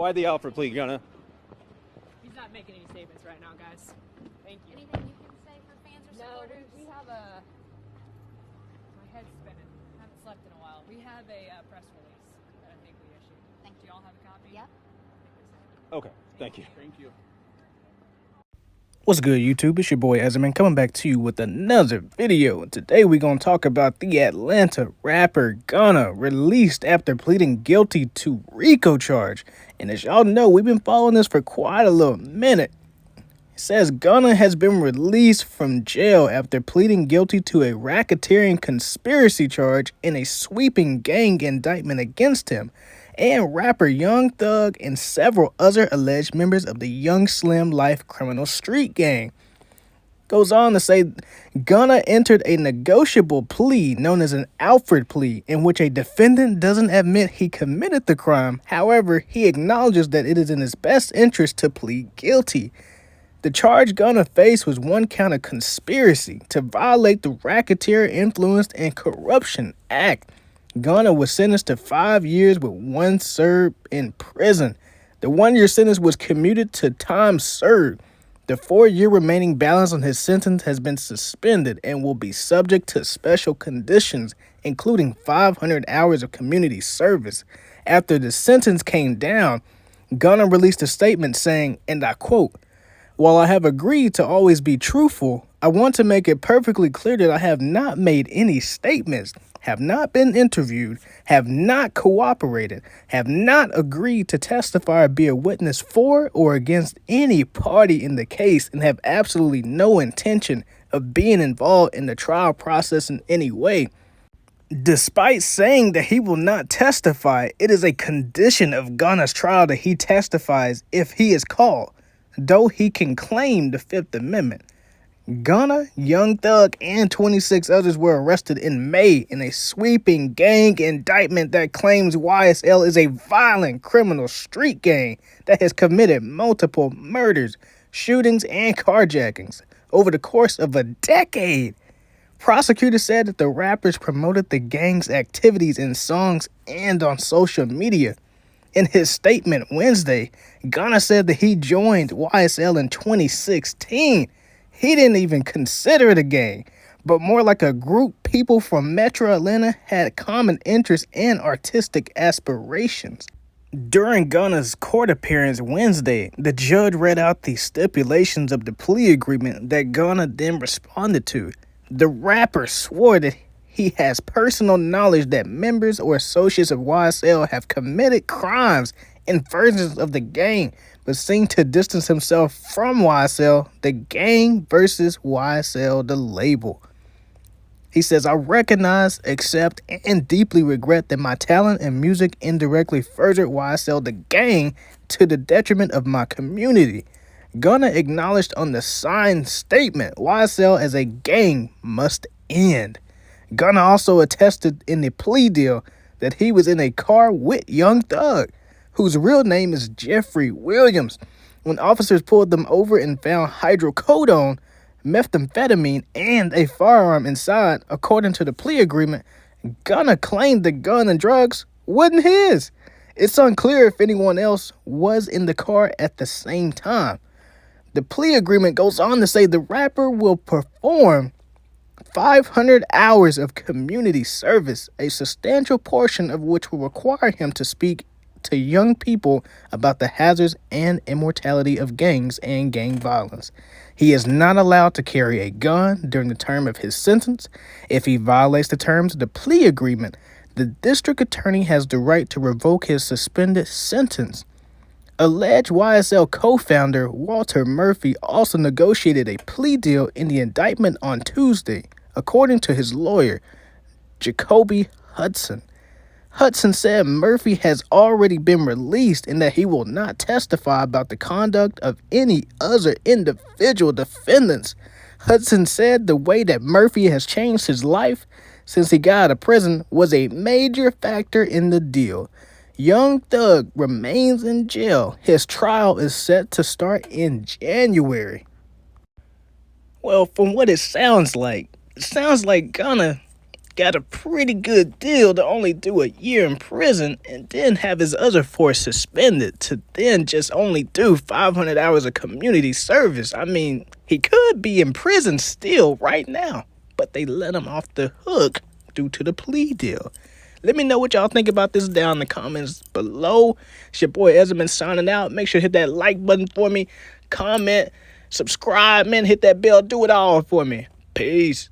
Why the Alfred plea, Gunna? He's not making any statements right now, guys. Thank you. Anything you can say for fans or supporters? We have a... My head's spinning. I haven't slept in a while. We have a press release that I think we issued. Thank you. Do y'all have a copy? Yep. Okay, thank you. Thank you. What's good, YouTube? It's your boy Ezraman coming back to you with another video. And today we're going to talk about the Atlanta rapper Gunna, released after pleading guilty to RICO Charge. And as y'all know, we've been following this for quite a little minute. It says Gunna has been released from jail after pleading guilty to a racketeering conspiracy charge in a sweeping gang indictment against him and rapper Young Thug and several other alleged members of the Young Slim Life criminal street gang. Goes on to say Gunna entered a negotiable plea known as an Alfred plea, in which a defendant doesn't admit he committed the crime. However, he acknowledges that it is in his best interest to plead guilty. The charge Gunna faced was one count of conspiracy to violate the Racketeer Influenced and Corruption Act. Gunna was sentenced to 5 years with 1 served in prison. The 1-year sentence was commuted to time served. The 4-year remaining balance on his sentence has been suspended and will be subject to special conditions, including 500 hours of community service. After the sentence came down, Gunna released a statement saying, and I quote, "While I have agreed to always be truthful, I want to make it perfectly clear that I have not made any statements, have not been interviewed, have not cooperated, have not agreed to testify or be a witness for or against any party in the case, and have absolutely no intention of being involved in the trial process in any way." Despite saying that he will not testify, it is a condition of Gunna's trial that he testifies if he is called, though he can claim the Fifth Amendment. Gunna, Young Thug, and 26 others were arrested in May in a sweeping gang indictment that claims YSL is a violent criminal street gang that has committed multiple murders, shootings, and carjackings over the course of a decade. Prosecutors said that the rappers promoted the gang's activities in songs and on social media. In his statement Wednesday, Gunna said that he joined YSL in 2016. He didn't even consider it a gang, but more like a group people from Metro Atlanta had common interests and artistic aspirations. During Gunna's court appearance Wednesday, the judge read out the stipulations of the plea agreement that Gunna then responded to. The rapper swore that he has personal knowledge that members or associates of YSL have committed crimes and versions of the gang, but seemed to distance himself from YSL, the gang, versus YSL, the label. He says, "I recognize, accept, and deeply regret that my talent and music indirectly furthered YSL, the gang, to the detriment of my community." Gunna acknowledged on the signed statement, YSL as a gang must end. Gunna also attested in the plea deal that he was in a car with Young Thug, whose real name is Jeffrey Williams, when officers pulled them over and found hydrocodone, methamphetamine, and a firearm inside. According to the plea agreement, Gunna claimed the gun and drugs wasn't his. It's unclear if anyone else was in the car at the same time. The plea agreement goes on to say the rapper will perform 500 hours of community service, a substantial portion of which will require him to speak to young people about the hazards and immortality of gangs and gang violence. He is not allowed to carry a gun during the term of his sentence. If he violates the terms of the plea agreement, the district attorney has the right to revoke his suspended sentence. Alleged YSL co-founder Walter Murphy also negotiated a plea deal in the indictment on Tuesday, according to his lawyer, Jacoby Hudson. Hudson said Murphy has already been released and that he will not testify about the conduct of any other individual defendants. Hudson said the way that Murphy has changed his life since he got out of prison was a major factor in the deal. Young Thug remains in jail. His trial is set to start in January. Well, from what it sounds like Gunna got a pretty good deal to only do a year in prison and then have his other 4 suspended to then just only do 500 hours of community service. I mean, he could be in prison still right now, but they let him off the hook due to the plea deal. Let me know what y'all think about this down in the comments below. It's your boy Ezraman signing out. Make sure to hit that like button for me. Comment, subscribe, man. Hit that bell. Do it all for me. Peace.